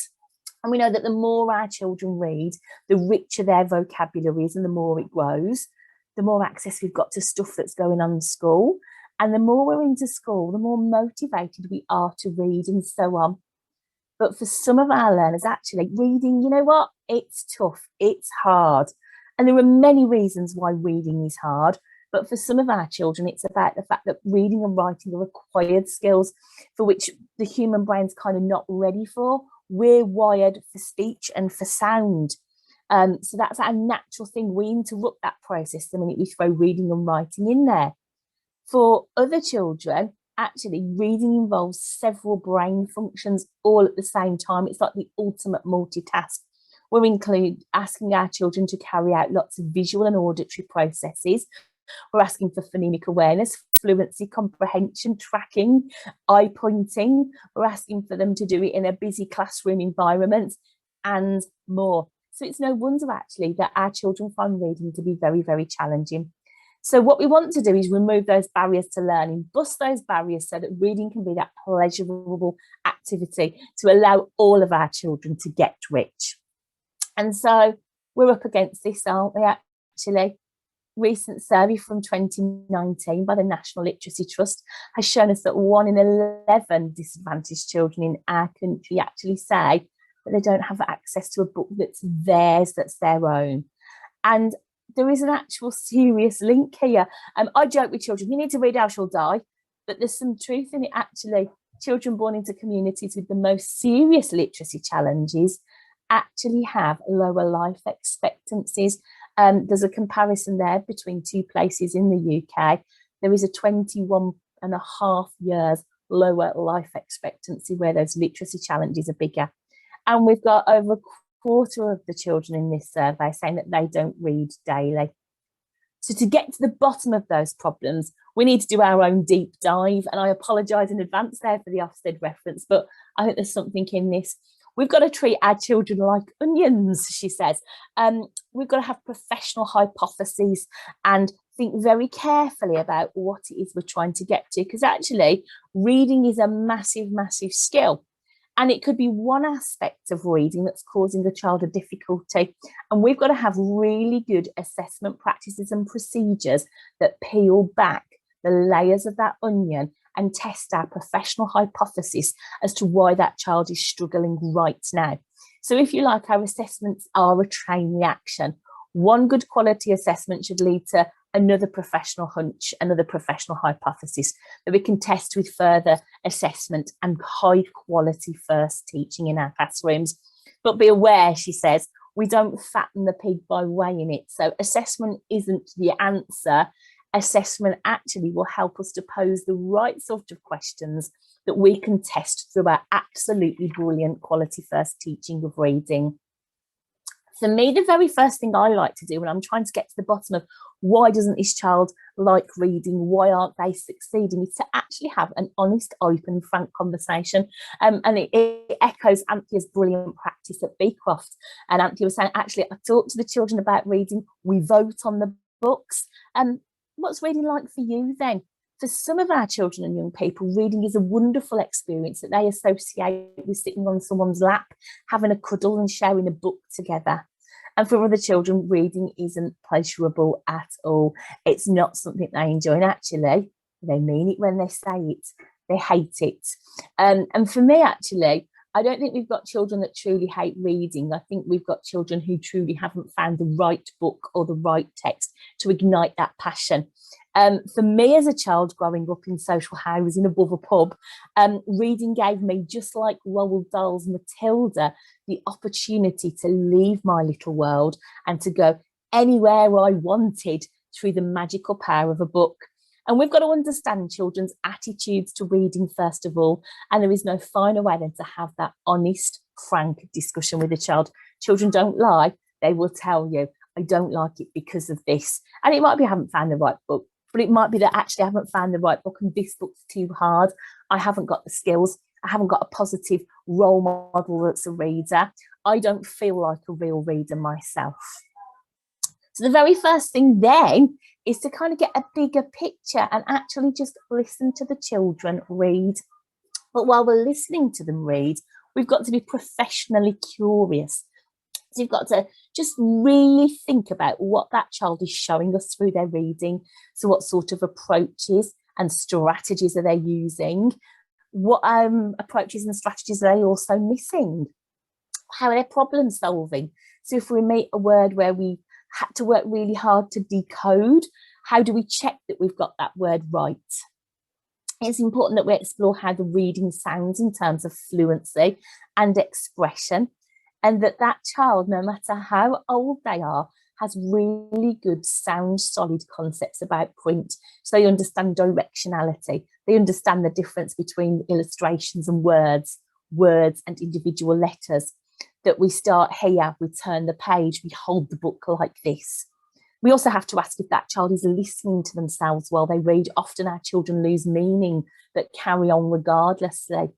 And we know that the more our children read, the richer their vocabulary is and the more it grows, the more access we've got to stuff that's going on in school. And the more we're into school, the more motivated we are to read and so on. But for some of our learners, actually, reading, you know what? It's tough. It's hard. And there are many reasons why reading is hard. But for some of our children, it's about the fact that reading and writing are required skills for which the human brain's kind of not ready for. We're wired for speech and for sound. So that's our natural thing. We interrupt that process the minute we throw reading and writing in there. For other children, actually, reading involves several brain functions all at the same time. It's like the ultimate multitask. We include asking our children to carry out lots of visual and auditory processes. We're asking for phonemic awareness, fluency, comprehension, tracking, eye pointing. We're asking for them to do it in a busy classroom environment and more. So it's no wonder, actually, that our children find reading to be very, very challenging. So what we want to do is remove those barriers to learning, bust those barriers so that reading can be that pleasurable activity to allow all of our children to get rich. And so we're up against this, aren't we, actually? Recent survey from 2019 by the National Literacy Trust has shown us that 1 in 11 disadvantaged children in our country actually say that they don't have access to a book that's theirs, that's their own. And there is an actual serious link here. I joke with children, you need to read How She'll Die, but there's some truth in it, actually. Children born into communities with the most serious literacy challenges actually have lower life expectancies. There's a comparison there between 2 places in the UK. There is a 21.5 years lower life expectancy where those literacy challenges are bigger. And we've got over a quarter of the children in this survey saying that they don't read daily. So to get to the bottom of those problems, we need to do our own deep dive. And I apologise in advance there for the Ofsted reference, but I think there's something in this. We've got to treat our children like onions, she says. We've got to have professional hypotheses and think very carefully about what it is we're trying to get to, because actually reading is a massive, massive skill. And it could be one aspect of reading that's causing a child a difficulty. And we've got to have really good assessment practices and procedures that peel back the layers of that onion and test our professional hypothesis as to why that child is struggling right now. So if you like, our assessments are a chain reaction. One good quality assessment should lead to another professional hunch, another professional hypothesis that we can test with further assessment and high quality first teaching in our classrooms. But be aware, she says, we don't fatten the pig by weighing it. So assessment isn't the answer. Assessment actually will help us to pose the right sort of questions that we can test through our absolutely brilliant quality first teaching of reading. For me, the very first thing I like to do when I'm trying to get to the bottom of why doesn't this child like reading, why aren't they succeeding, is to actually have an honest, open, frank conversation. And it echoes Anthea's brilliant practice at Beecroft. And Anthea was saying, actually, I talk to the children about reading, we vote on the books. What's reading like for you then? For some of our children and young people, reading is a wonderful experience that they associate with sitting on someone's lap, having a cuddle and sharing a book together. And for other children, reading isn't pleasurable at all. It's not something they enjoy. And actually, they mean it when they say it. They hate it. And for me, actually, I don't think we've got children that truly hate reading. I think we've got children who truly haven't found the right book or the right text to ignite that passion. For me as a child growing up in social housing above a pub, reading gave me, just like Roald Dahl's Matilda, the opportunity to leave my little world and to go anywhere I wanted through the magical power of a book. And we've got to understand children's attitudes to reading first of all, and there is no finer way than to have that honest, frank discussion with a child. Children don't lie. They will tell you, I don't like it because of this. And it might be I haven't found the right book, but it might be that actually I haven't found the right book and this book's too hard. I haven't got the skills. I haven't got a positive role model that's a reader, I don't feel like a real reader myself. So the very first thing then is to kind of get a bigger picture and actually just listen to the children read. But while we're listening to them read, we've got to be professionally curious. So you've got to just really think about what that child is showing us through their reading. So what sort of approaches and strategies are they using? What approaches and strategies are they also missing? How are they problem solving? So if we meet a word where we had to work really hard to decode, how do we check that we've got that word right? It's important that we explore how the reading sounds in terms of fluency and expression, and that child, no matter how old they are, has really good sound solid concepts about print. So they understand directionality, they understand the difference between illustrations and words and individual letters. That we start here, we turn the page, we hold the book like this. We also have to ask if that child is listening to themselves while they read. Often our children lose meaning but carry on regardlessly.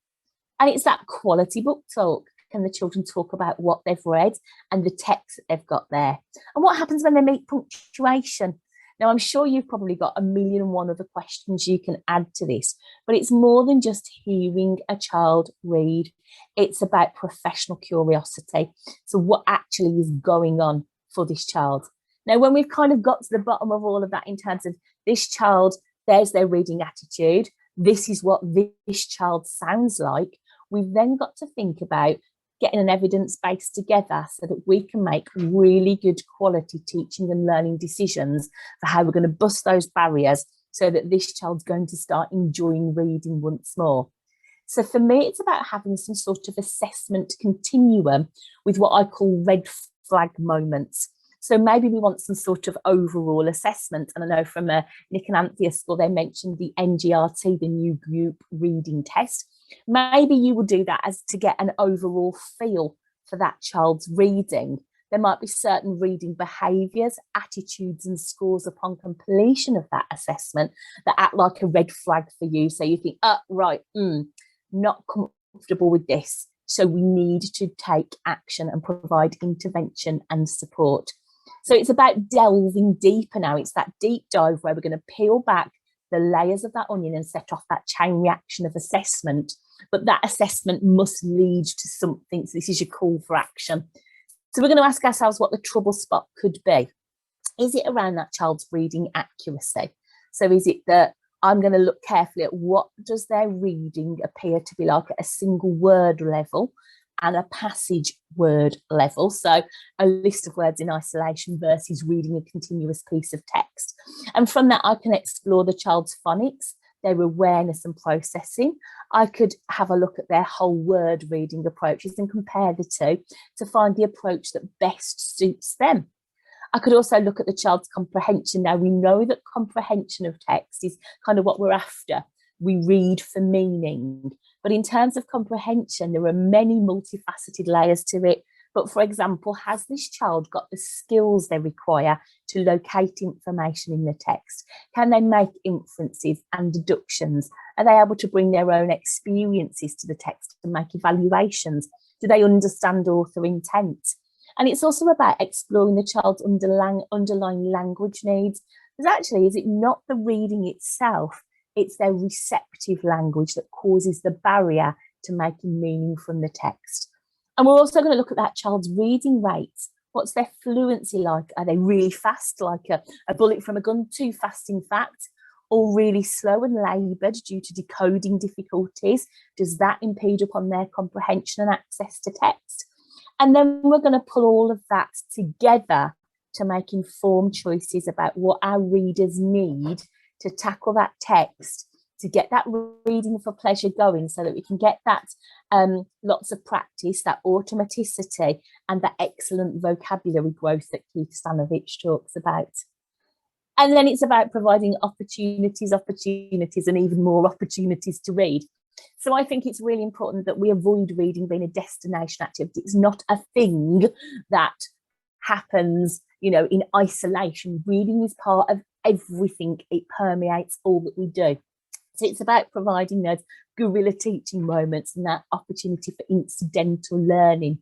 And it's that quality book talk. Can the children talk about what they've read and the text that they've got there? And what happens when they meet punctuation? Now, I'm sure you've probably got 1,000,001 other questions you can add to this, but it's more than just hearing a child read. It's about professional curiosity. So what actually is going on for this child? Now, when we've kind of got to the bottom of all of that in terms of this child, there's their reading attitude, this is what this child sounds like, we've then got to think about getting an evidence base together so that we can make really good quality teaching and learning decisions for how we're going to bust those barriers so that this child's going to start enjoying reading once more. So for me, it's about having some sort of assessment continuum with what I call red flag moments. So maybe we want some sort of overall assessment. And I know from Nick and Anthea School, they mentioned the NGRT, the new group reading test. Maybe you will do that as to get an overall feel for that child's reading. There might be certain reading behaviours, attitudes and scores upon completion of that assessment that act like a red flag for you. So you think, not comfortable with this. So we need to take action and provide intervention and support. So it's about delving deeper now. It's that deep dive where we're going to peel back the layers of that onion and set off that chain reaction of assessment. But that assessment must lead to something. So this is your call for action. So we're going to ask ourselves what the trouble spot could be. Is it around that child's reading accuracy? So is it that I'm going to look carefully at what does their reading appear to be like at a single word level and a passage word level, so a list of words in isolation versus reading a continuous piece of text. And from that, I can explore the child's phonics, their awareness and processing. I could have a look at their whole word reading approaches and compare the two to find the approach that best suits them. I could also look at the child's comprehension. Now, we know that comprehension of text is kind of what we're after. We read for meaning. But in terms of comprehension, there are many multifaceted layers to it. But for example, has this child got the skills they require to locate information in the text? Can they make inferences and deductions? Are they able to bring their own experiences to the text and make evaluations? Do they understand author intent? And it's also about exploring the child's underlying language needs. Because actually, is it not the reading itself? It's their receptive language that causes the barrier to making meaning from the text. And we're also going to look at that child's reading rates. What's their fluency like? Are they really fast, like a bullet from a gun, too fast in fact, or really slow and laboured due to decoding difficulties? Does that impede upon their comprehension and access to text? And then we're going to pull all of that together to make informed choices about what our readers need to tackle that text, to get that reading for pleasure going so that we can get that lots of practice, that automaticity and that excellent vocabulary growth that Keith Stanovich talks about. And then it's about providing opportunities and even more opportunities to read. So I think it's really important that we avoid reading being a destination activity. It's not a thing that happens, in isolation. Reading is part of everything. It permeates all that we do. So it's about providing those guerrilla teaching moments and that opportunity for incidental learning.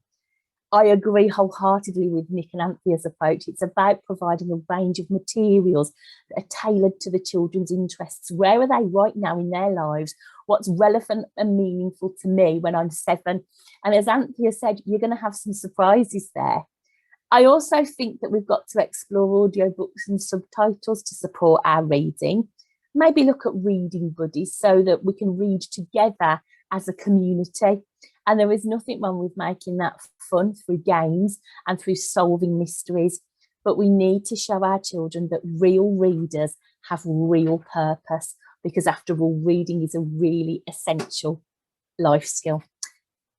I agree wholeheartedly with Nick and Anthea's approach. It's about providing a range of materials that are tailored to the children's interests. Where are they right now in their lives? What's relevant and meaningful to me when I'm 7? And as Anthea said, you're going to have some surprises there. I also think that we've got to explore audiobooks and subtitles to support our reading. Maybe look at reading buddies so that we can read together as a community. And there is nothing wrong with making that fun through games and through solving mysteries. But we need to show our children that real readers have real purpose, because after all, reading is a really essential life skill.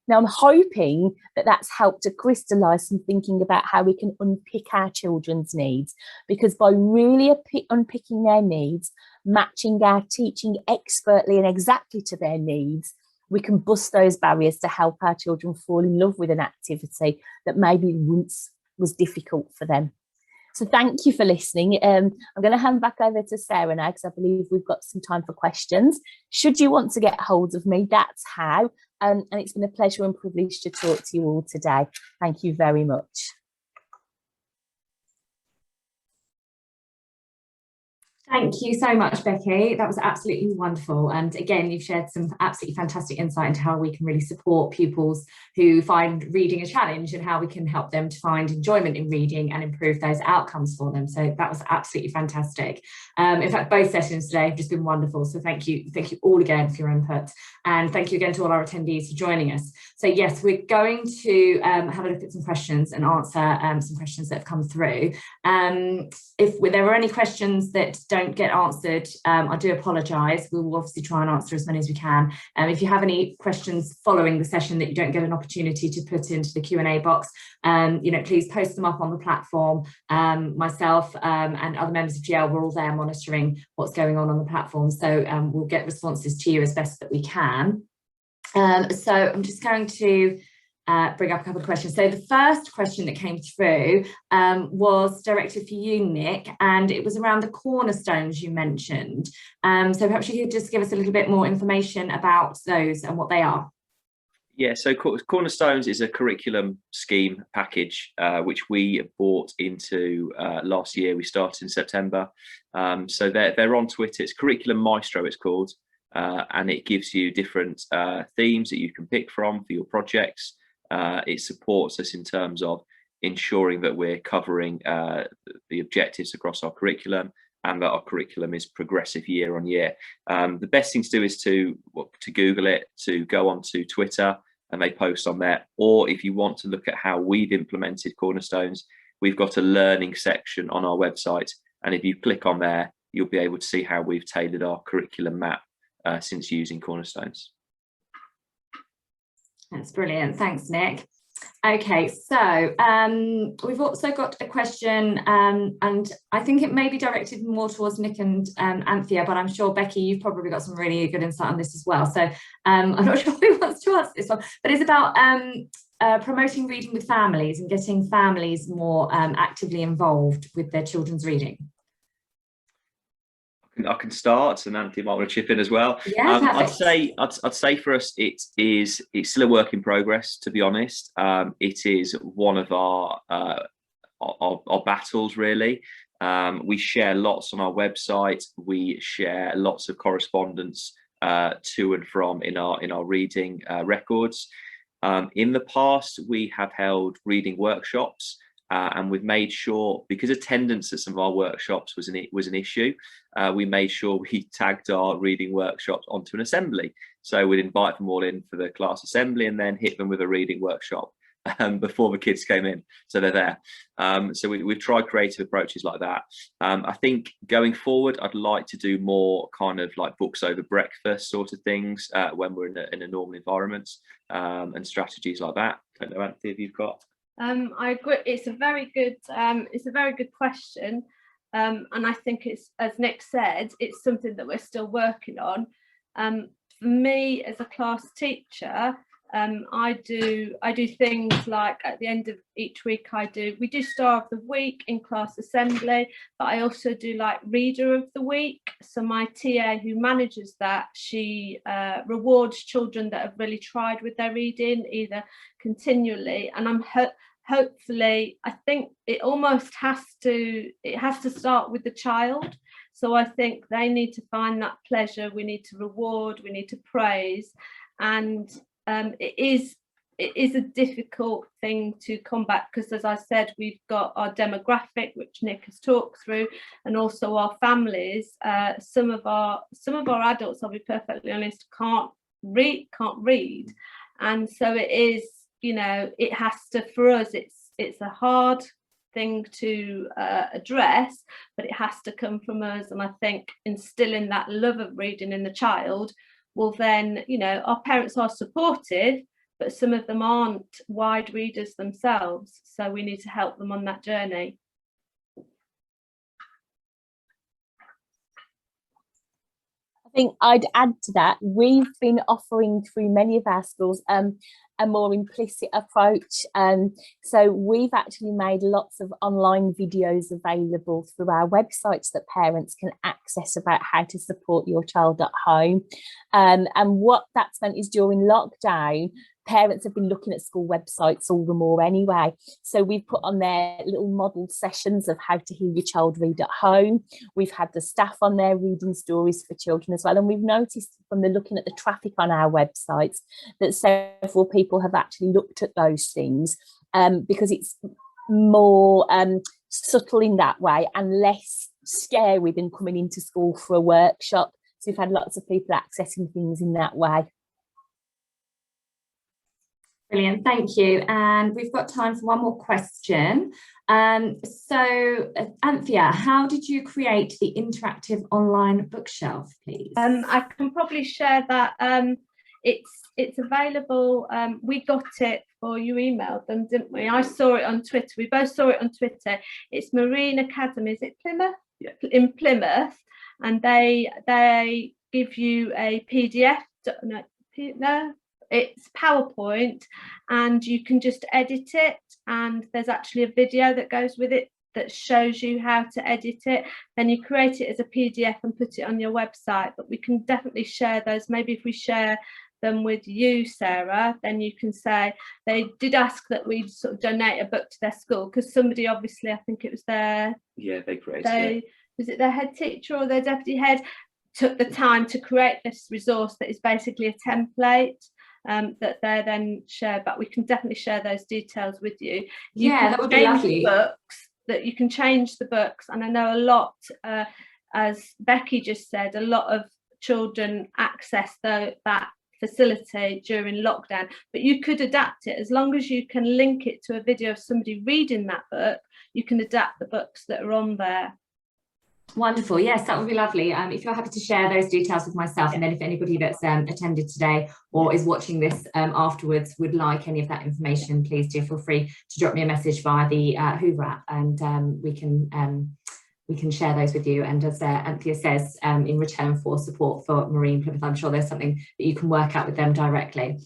Now, I'm hoping that that's helped to crystallise some thinking about how we can unpick our children's needs, because by really unpicking their needs, matching our teaching expertly and exactly to their needs, we can bust those barriers to help our children fall in love with an activity that maybe once was difficult for them. So thank you for listening. I'm going to hand back over to Sarah now, because I believe we've got some time for questions. Should you want to get hold of me, that's how. And it's been a pleasure and privilege to talk to you all today. Thank you very much. Thank you so much, Becky. That was absolutely wonderful. And again, you've shared some absolutely fantastic insight into how we can really support pupils who find reading a challenge and how we can help them to find enjoyment in reading and improve those outcomes for them. So that was absolutely fantastic. In fact, both sessions today have just been wonderful. So thank you all again for your input. And thank you again to all our attendees for joining us. So yes, we're going to have a look at some questions and answer some questions that have come through. If there are any questions that don't get answered, I do apologise. We will obviously try and answer as many as we can. If you have any questions following the session that you don't get an opportunity to put into the Q&A box, please post them up on the platform. Myself and other members of GL, we're all there monitoring what's going on the platform. So we'll get responses to you as best that we can. So I'm just going to bring up a couple of questions. So the first question that came through was directed for you, Nick, and it was around the cornerstones you mentioned. So perhaps you could just give us a little bit more information about those and what they are. Yeah, so Cornerstones is a curriculum scheme package which we bought into last year. We started in September. So they're on Twitter. It's Curriculum Maestro, it's called, and it gives you different themes that you can pick from for your projects. It supports us in terms of ensuring that we're covering the objectives across our curriculum, and that our curriculum is progressive year on year. The best thing to do is to Google it, to go onto Twitter, and they post on there. Or if you want to look at how we've implemented Cornerstones, we've got a learning section on our website, and if you click on there, you'll be able to see how we've tailored our curriculum map since using Cornerstones. That's brilliant. Thanks, Nick. Okay, so we've also got a question, and I think it may be directed more towards Nick and Anthea, but I'm sure, Becky, you've probably got some really good insight on this as well. So I'm not sure who wants to answer this one, but it's about promoting reading with families and getting families more actively involved with their children's reading. I can start, and Anthea might want to chip in as well. Yeah, I'd say for us, it's still a work in progress. To be honest, it is one of our battles, really. We share lots on our website. We share lots of correspondence to and from in our reading records. In the past, we have held reading workshops. And we've made sure, because attendance at some of our workshops was an issue, we made sure we tagged our reading workshops onto an assembly. So we'd invite them all in for the class assembly and then hit them with a reading workshop before the kids came in, so they're there. So we've tried creative approaches like that. I think going forward, I'd like to do more kind of like books over breakfast sort of things when we're in a normal environment, and strategies like that. I don't know, Anthea, if you've got. I agree. It's a very good question, and I think it's, as Nick said, it's something that we're still working on. For me as a class teacher, I do things like at the end of each week we do Star of the Week in class assembly, but I also do like Reader of the Week. So my TA who manages that, she rewards children that have really tried with their reading, either continually, and I'm hopefully, I think it almost has to start with the child. So I think they need to find that pleasure. We need to reward, we need to praise, and it is a difficult thing to combat, because, as I said, we've got our demographic, which Nick has talked through, and also our families. Some of our adults, I'll be perfectly honest, can't read, and so it is, you know, it has to, for us, it's a hard thing to address, but it has to come from us. And I think instilling that love of reading in the child will then, you know, our parents are supportive, but some of them aren't wide readers themselves, so we need to help them on that journey. I think I'd add to that, we've been offering through many of our schools a more implicit approach. So we've actually made lots of online videos available through our websites that parents can access about how to support your child at home. And what that's meant is during lockdown, parents have been looking at school websites all the more anyway. So we've put on there little model sessions of how to hear your child read at home. We've had the staff on there reading stories for children as well. And we've noticed from the looking at the traffic on our websites that several people have actually looked at those things because it's more subtle in that way and less scary than coming into school for a workshop. So we've had lots of people accessing things in that way. Brilliant, thank you. And we've got time for one more question. So Anthea, how did you create the interactive online bookshelf, please? I can probably share that. It's available. We got it, or you emailed them, didn't we? I saw it on Twitter. We both saw it on Twitter. It's Marine Academy, is it Plymouth? Yeah. In Plymouth, and they give you a PDF. No. It's PowerPoint, and you can just edit it, and there's actually a video that goes with it that shows you how to edit it. Then you create it as a PDF and put it on your website. But we can definitely share those. Maybe if we share them with you, Sarah, then you can say they did ask that we sort of donate a book to their school, because somebody, obviously, I think it was their, they created was it their head teacher or their deputy head, took the time to create this resource that is basically a template that they then share. But we can definitely share those details with you. Yeah, that would be lovely. Books, that you can change the books, and I know a lot, as Becky just said, a lot of children access that facility during lockdown, but you could adapt it as long as you can link it to a video of somebody reading that book. You can adapt the books that are on there. Wonderful. Yes, that would be lovely. If you're happy to share those details with myself, and then if anybody that's attended today or is watching this afterwards would like any of that information, please do feel free to drop me a message via the Hoover app, and we can share those with you. And as Anthea says, in return for support for Marine Plymouth, I'm sure there's something that you can work out with them directly.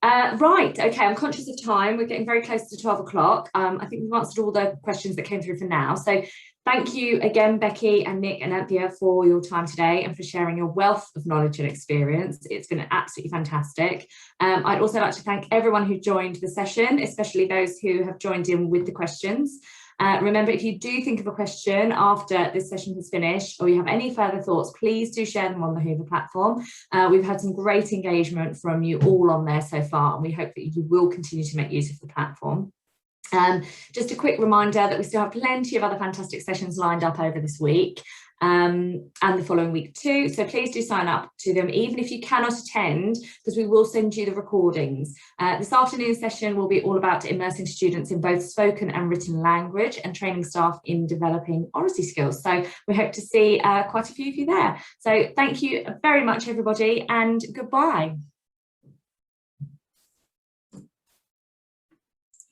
Right, okay, I'm conscious of time. We're getting very close to 12 o'clock. I think we've answered all the questions that came through for now. So thank you again, Becky and Nick and Anthea, for your time today and for sharing your wealth of knowledge and experience. It's been absolutely fantastic. I'd also like to thank everyone who joined the session, especially those who have joined in with the questions. Remember, if you do think of a question after this session has finished, or you have any further thoughts, please do share them on the Hoover platform. We've had some great engagement from you all on there so far, and we hope that you will continue to make use of the platform. Just a quick reminder that we still have plenty of other fantastic sessions lined up over this week and the following week too, so please do sign up to them even if you cannot attend, because we will send you the recordings. This afternoon session will be all about immersing students in both spoken and written language and training staff in developing oracy skills, so we hope to see quite a few of you there. So thank you very much, everybody, and goodbye.